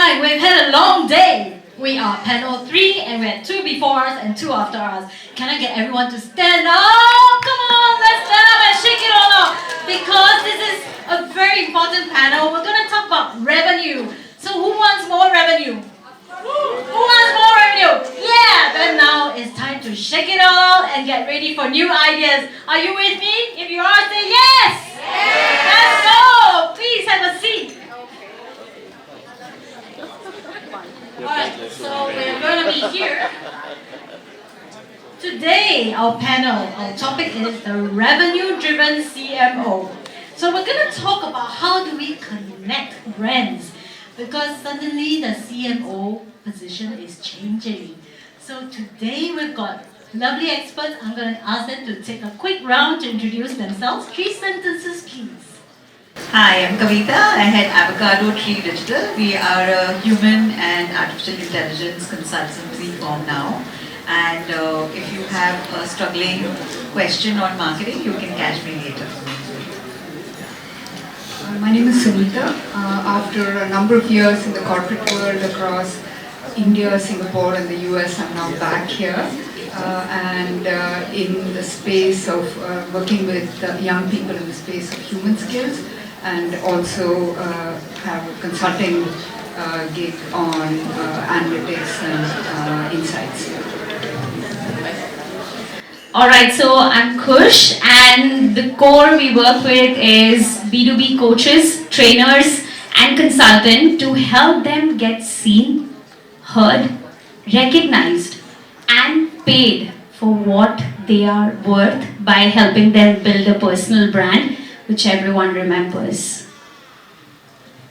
Alright, we've had a long day. We are panel 3 and we had 2 before us and 2 after us. Can I get everyone to stand up? Come on, let's stand up and shake it all up. Because this is a very important panel. We're going to talk about revenue. So who wants more revenue? Who wants more revenue? Yeah, then now it's time to shake it all and get ready for new ideas. Are you with me? If you are, say yes! Let's go! Please have a seat. Alright, so we're going to be here. Today, our panel, our topic is the revenue-driven CMO. So we're going to talk about how do we connect brands, because suddenly the CMO position is changing. So today we've got lovely experts. I'm going to ask them to take a quick round to introduce themselves. 3 sentences, please. Hi, I'm Kavita. I head Avocado Tree Digital. We are a human and artificial intelligence consultancy firm now. And if you have a struggling question on marketing, you can catch me later. My name is Sunita. After a number of years in the corporate world across India, Singapore and the US, I'm now back here. And in the space of working with young people in the space of human skills, and also have a consulting gig on analytics and insights. Alright, so I'm Kush, and the core we work with is B2B coaches, trainers and consultants to help them get seen, heard, recognized and paid for what they are worth by helping them build a personal brand which everyone remembers.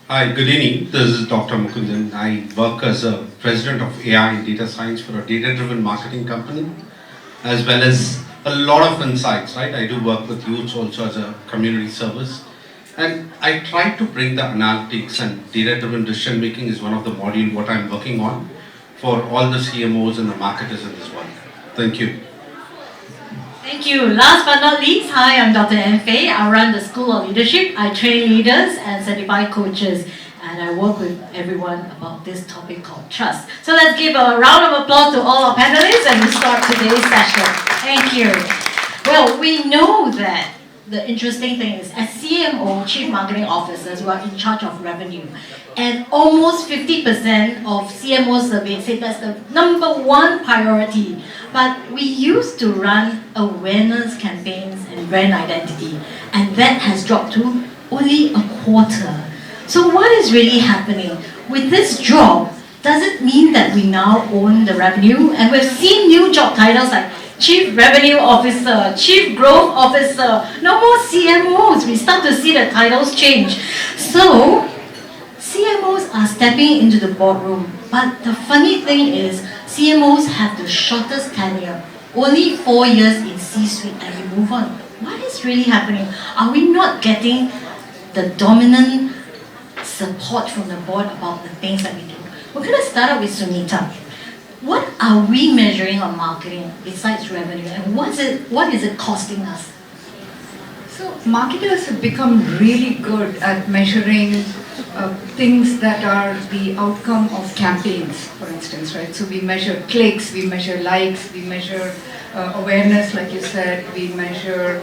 Hi, good evening. This is Dr. Mukundan. I work as a president of AI and data science for a data-driven marketing company, as well as a lot of insights, right? I do work with youths also as a community service. And I try to bring the analytics and data-driven decision making is one of the modules what I'm working on for all the CMOs and the marketers in this world. Thank you. Thank you. Last but not least, hi, I'm Dr. Ann Fei. I run the School of Leadership. I train leaders and certify coaches. And I work with everyone about this topic called trust. So let's give a round of applause to all our panelists and we start today's session. Thank you. Well, we know that the interesting thing is, as CMO, Chief Marketing Officers, we are in charge of revenue. And almost 50% of CMO surveys say that's the number one priority. But we used to run awareness campaigns and brand identity, and that has dropped to only a quarter. So what is really happening? With this drop, does it mean that we now own the revenue? And we've seen new job titles like Chief Revenue Officer, Chief Growth Officer, no more CMOs. We start to see the titles change. So, CMOs are stepping into the boardroom. But the funny thing is, CMOs have the shortest tenure. Only 4 years in C-suite and you move on. What is really happening? Are we not getting the dominant support from the board about the things that we do? We're going to start out with Sunita. What are we measuring on marketing besides revenue, and what is it costing us? So marketers have become really good at measuring things that are the outcome of campaigns, for instance, right? So we measure clicks, we measure likes, we measure awareness, like you said, we measure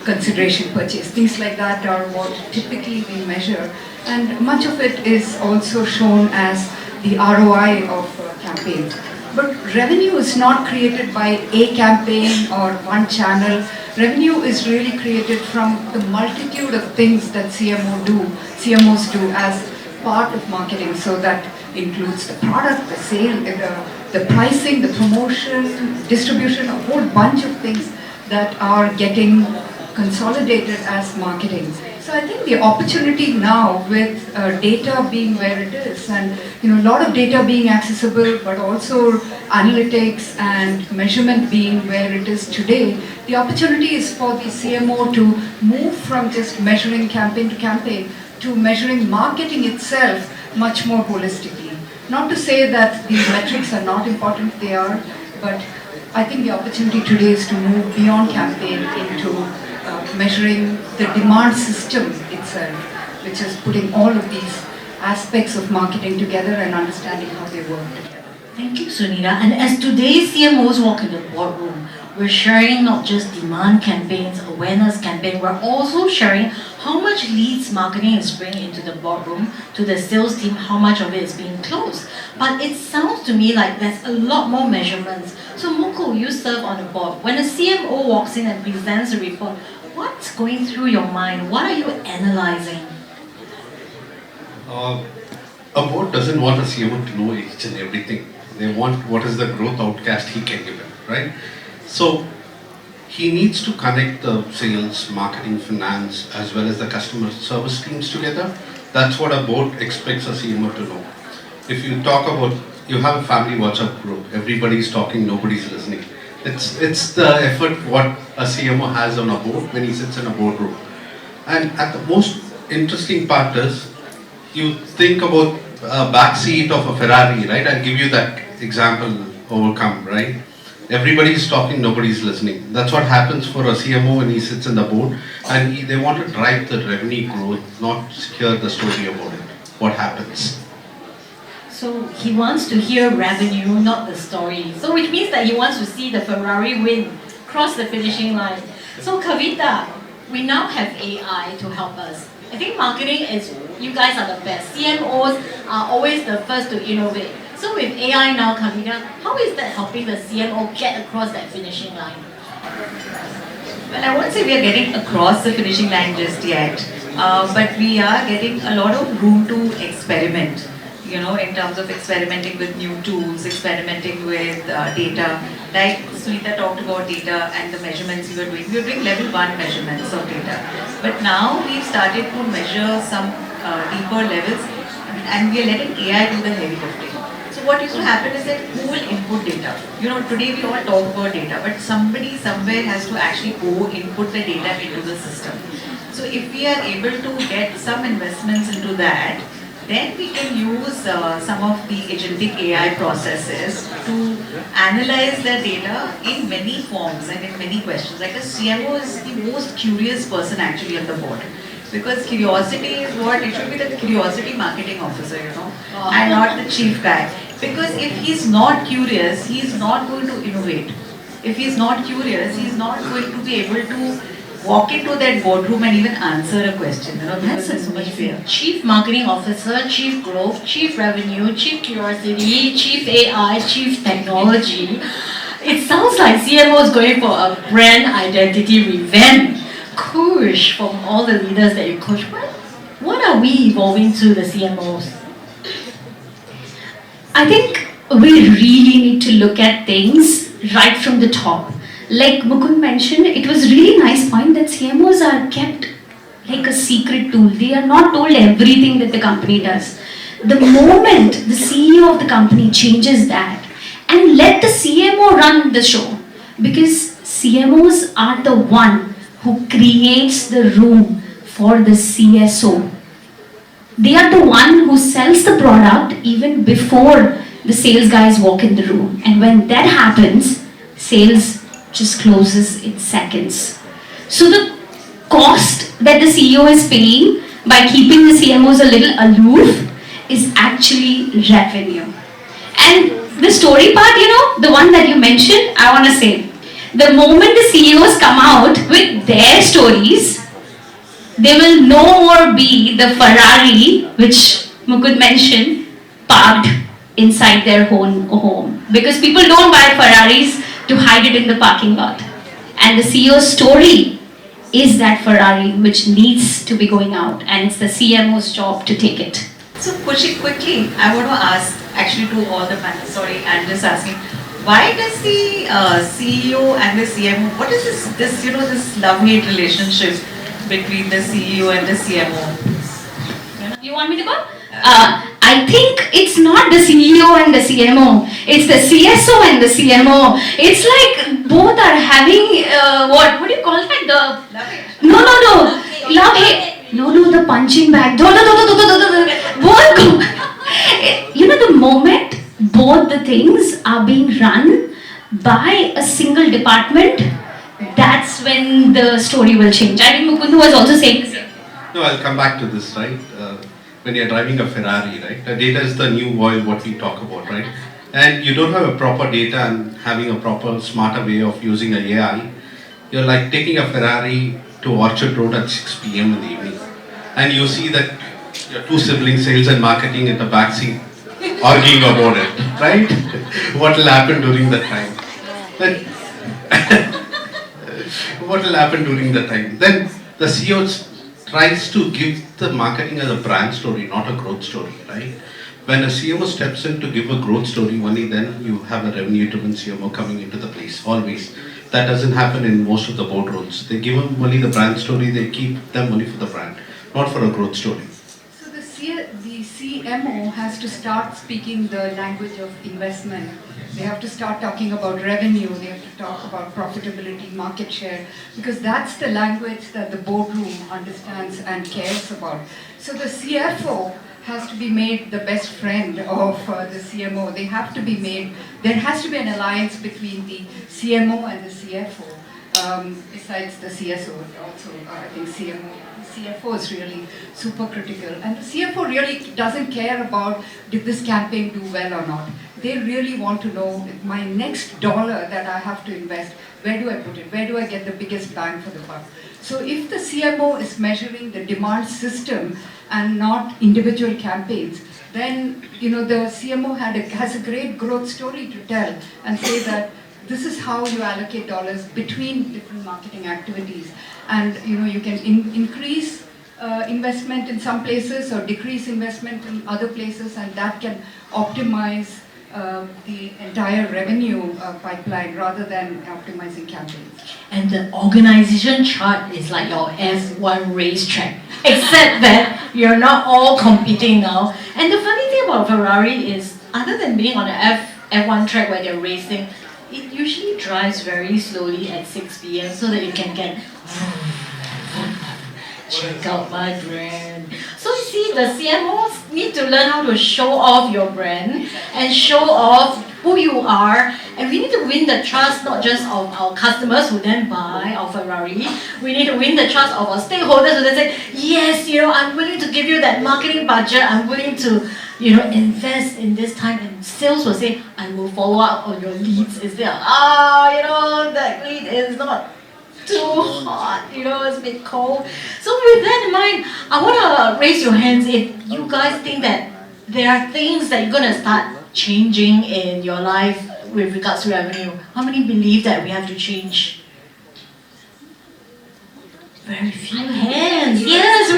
consideration purchase. Things like that are what typically we measure. And much of it is also shown as the ROI of campaigns. But revenue is not created by a campaign or one channel. Revenue is really created from the multitude of things that CMOs do as part of marketing. So that includes the product, the sale, the pricing, the promotion, distribution, a whole bunch of things that are getting consolidated as marketing. So I think the opportunity now with data being where it is, and a lot of data being accessible, but also analytics and measurement being where it is today, the opportunity is for the CMO to move from just measuring campaign to campaign to measuring marketing itself much more holistically. Not to say that these metrics are not important, they are, but I think the opportunity today is to move beyond campaign into measuring the demand system itself, which is putting all of these aspects of marketing together and understanding how they work together. Thank you, Sunita. And as today's CMOs walk in the boardroom, we're sharing not just demand campaigns, awareness campaign, we're also sharing how much leads marketing is bringing into the boardroom to the sales team, how much of it is being closed. But it sounds to me like there's a lot more measurements. So Mukul, you serve on the board. When a CMO walks in and presents a report, what's going through your mind? What are you analyzing? A board doesn't want a CMO to know each and everything. They want what is the growth outcast he can give them, right? So he needs to connect the sales, marketing, finance, as well as the customer service teams together. That's what a board expects a CMO to know. If you talk about, you have a family WhatsApp group, everybody's talking, nobody's listening. It's the effort what a CMO has on a board when he sits in a boardroom. And at the most interesting part is, you think about a back seat of a Ferrari, right? I'll give you that example overcome, right? Everybody's talking, nobody's listening. That's what happens for a CMO when he sits in the board, and they want to drive the revenue growth, not hear the story about it. What happens? So he wants to hear revenue, not the story. So which means that he wants to see the Ferrari win, cross the finishing line. So Kavita, we now have AI to help us. I think marketing is, you guys are the best. CMOs are always the first to innovate. So with AI now, Kavita, how is that helping the CMO get across that finishing line? Well, I won't say we are getting across the finishing line just yet, but we are getting a lot of room to experiment. You know, in terms of experimenting with new tools, experimenting with data. Like Sunita talked about data and the measurements we were doing. We were doing level 1 measurements of data. But now we've started to measure some deeper levels, and we are letting AI do the heavy lifting. So what used to happen is that who will input data? You know, today we all talk about data, but somebody somewhere has to actually go input the data into the system. So if we are able to get some investments into that, then we can use some of the agentic AI processes to analyze the data in many forms and in many questions. Like a CMO is the most curious person actually on the board. Because curiosity is what, it should be the curiosity marketing officer, you know, and not the chief guy. Because if he's not curious, he's not going to innovate. If he's not curious, he's not going to be able to walk into that boardroom and even answer a question. You know, That's because there's so much fear. amazing. Chief Marketing Officer, Chief Growth, Chief Revenue, Chief Curiosity, Chief AI, Chief Technology. It sounds like CMO is going for a brand identity revamp. Kush, from all the leaders that you coach, what are we evolving to the CMOs? I think we really need to look at things right from the top. Like Mukund mentioned, it was really nice point that CMOs are kept like a secret tool. They are not told everything that the company does. The moment the CEO of the company changes that and let the CMO run the show, because CMOs are the one who creates the room for the CSO. They are the one who sells the product even before the sales guys walk in the room. And when that happens, sales just closes in seconds. So the cost that the CEO is paying by keeping the CMOs a little aloof is actually revenue. And the story part, you know, the one that you mentioned, I want to say, the moment the CEOs come out with their stories, they will no more be the Ferrari, which Mukund mentioned, parked inside their own home. Because people don't buy Ferraris to hide it in the parking lot. And the CEO's story is that Ferrari which needs to be going out, and it's the CMO's job to take it. So pushing quickly, I want to ask actually to all the panelists, sorry, I'm just asking, why does the CEO and the CMO, what is this you know, this love-hate relationship between the CEO and the CMO? You want me to go? I think it's not the CEO and the CMO. It's the CSO and the CMO. It's like both are having what do you call that? The no. Love hate. No, the punching bag. Both go. You know, the moment both the things are being run by a single department, that's when the story will change. I think Mukund was also saying the same. No, I'll come back to this, right? when you're driving a Ferrari, right? The data is the new oil, what we talk about, right? And you don't have a proper data and having a proper, smarter way of using a AI. You're like taking a Ferrari to Orchard Road at 6 p.m. in the evening, and you see that your two siblings, sales and marketing, in the backseat arguing about it, right? What will happen during that time? Then, what will happen during that time? Then the CEO tries to give the marketing as a brand story, not a growth story, right? When a CMO steps in to give a growth story, only then you have a revenue-driven CMO coming into the place, always. That doesn't happen in most of the board roles. They give them only the brand story, they keep them only for the brand, not for a growth story. So the CMO has to start speaking the language of investment. They have to start talking about revenue, they have to talk about profitability, market share, because that's the language that the boardroom understands and cares about. So the CFO has to be made the best friend of the CMO. They have to be made, there has to be an alliance between the CMO and the CFO. Besides the CSO, also I think CFO is really super critical. And the CFO really doesn't care about did this campaign do well or not. They really want to know my next dollar that I have to invest, where do I put it? Where do I get the biggest bang for the buck? So if the CMO is measuring the demand system and not individual campaigns, then the CMO has a great growth story to tell and say that this is how you allocate dollars between different marketing activities. And you can increase investment in some places or decrease investment in other places, and that can optimize the entire revenue pipeline rather than optimizing campaigns. And the organization chart is like your F1 racetrack, except that you're not all competing now. And the funny thing about Ferrari is, other than being on the F1 track where they're racing, it usually drives very slowly at 6 p.m. so that you can get check out my brand. So you see, the CMOs need to learn how to show off your brand and show off who you are. And we need to win the trust not just of our customers who then buy our Ferrari. We need to win the trust of our stakeholders who then say, yes, I'm willing to give you that marketing budget. I'm willing to invest in this time. And sales will say, I will follow up on your leads instead of, that lead is not too hot, it's a bit cold. So with that in mind, I want to raise your hands if you guys think that there are things that you're going to start changing in your life with regards to revenue. How many believe that we have to change? Very few hands. Yes,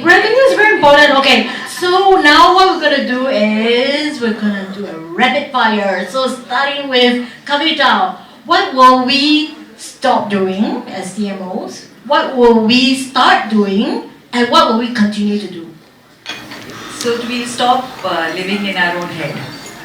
revenue is very important. Okay, so now what we're going to do is we're going to do a rapid fire. So starting with Kavita, what will we stop doing as CMOs? What will we start doing? And what will we continue to do? So we stop living in our own head.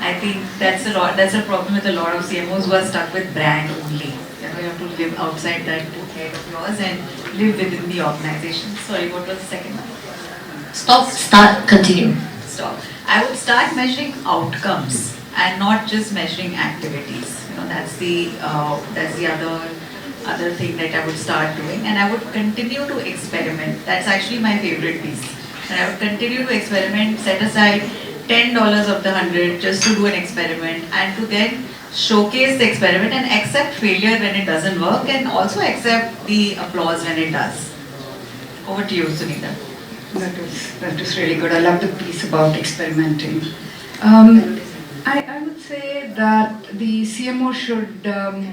I think that's a problem with a lot of CMOs who are stuck with brand only. You have to live outside that head of yours and live within the organization. Sorry, what was the second one? Stop, start, continue. Stop. I would start measuring outcomes and not just measuring activities. That's the other thing that I would start doing, and I would continue to experiment. That's actually my favorite piece. And I would continue to experiment, set aside $10 of the 100 just to do an experiment, and to then showcase the experiment and accept failure when it doesn't work, and also accept the applause when it does. Over to you, Sunita. That was really good. I love the piece about experimenting. I would say that the CMO should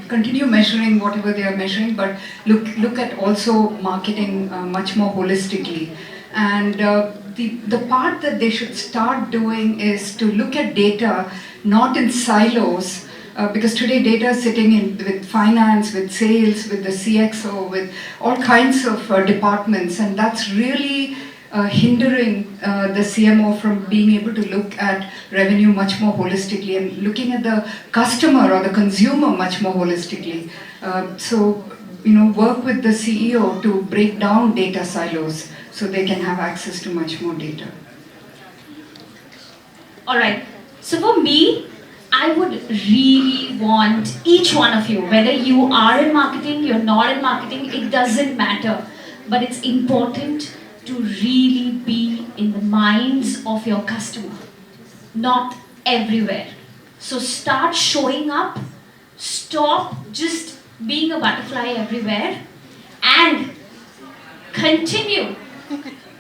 continue measuring whatever they are measuring, but look at also marketing much more holistically. And the part that they should start doing is to look at data not in silos, because today data is sitting with finance, with sales, with the CXO, with all kinds of departments, and that's really hindering the CMO from being able to look at revenue much more holistically and looking at the customer or the consumer much more holistically. So, work with the CEO to break down data silos so they can have access to much more data. Alright, so for me, I would really want each one of you, whether you are in marketing, you're not in marketing, it doesn't matter. But it's important to really be in the minds of your customer, not everywhere. So start showing up, stop just being a butterfly everywhere, and continue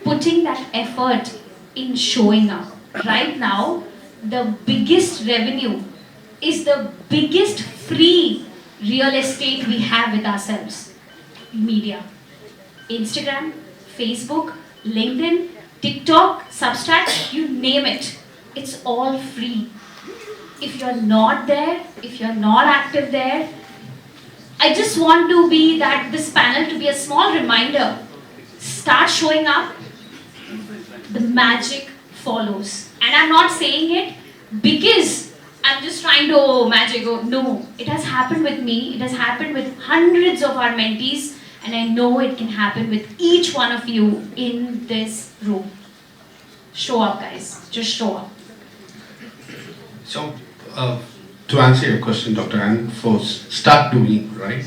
putting that effort in showing up. Right now, the biggest revenue is the biggest free real estate we have with ourselves. Media. Instagram, Facebook, LinkedIn, TikTok, Substack, you name it. It's all free. If you're not there, if you're not active there, I just want to be this panel to be a small reminder. Start showing up, the magic follows. And I'm not saying it because I'm just trying to magic. No, it has happened with me. It has happened with hundreds of our mentees, and I know it can happen with each one of you in this room. Show up, guys. Just show up. So, to answer your question, Dr. Ann, for start doing, right?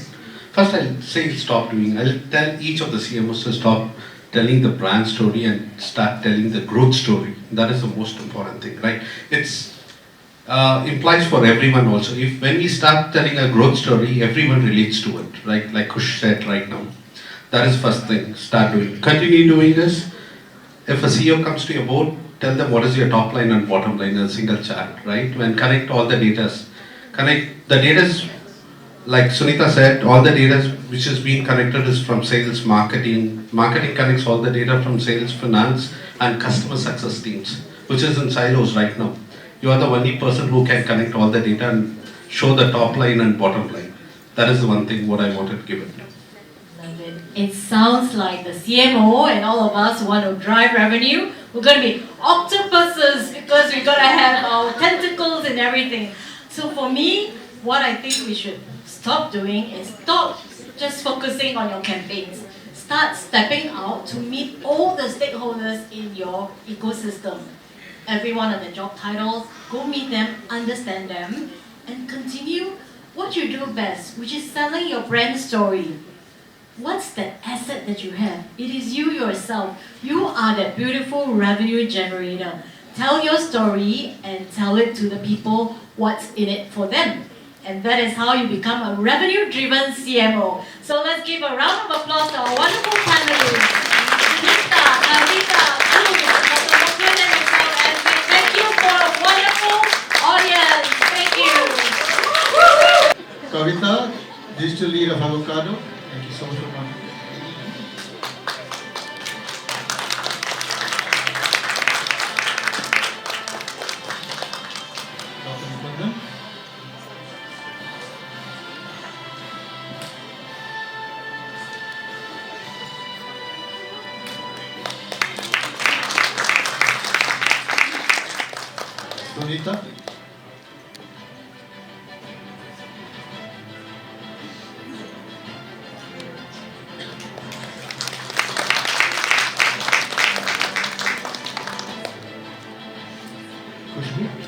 First, I'll say stop doing. I'll tell each of the CMOs to stop telling the brand story and start telling the growth story. That is the most important thing, right? It's implies for everyone also. If when we start telling a growth story, everyone relates to it, right? Like Kush said right now. That is first thing. Start doing. Continue doing this. If a CEO comes to your board, tell them what is your top line and bottom line in a single chat, right? When connect all the data. Connect the data is, like Sunita said, all the data which is being connected is from sales, marketing. Marketing connects all the data from sales, finance, and customer success teams, which is in silos right now. You are the only person who can connect all the data and show the top line and bottom line. That is the one thing what I wanted to give it. Love it. It sounds like the CMO and all of us who want to drive revenue, we're going to be octopuses because we're going to have our tentacles and everything. So for me, what I think we should stop doing is stop just focusing on your campaigns. Start stepping out to meet all the stakeholders in your ecosystem. Everyone on the job titles, go meet them, understand them, and continue what you do best, which is selling your brand story. What's the asset that you have? It is you yourself. You are that beautiful revenue generator. Tell your story and tell it to the people what's in it for them. And that is how you become a revenue-driven CMO. So let's give a round of applause to our wonderful panelists. Nita, Kavita, Dr. Mukund and myself, and thank you for a wonderful audience. Thank you. Kavita, digital lead of Avocado. Thank you so much for coming. Dr. Mukundan. Sunita. Khushbu.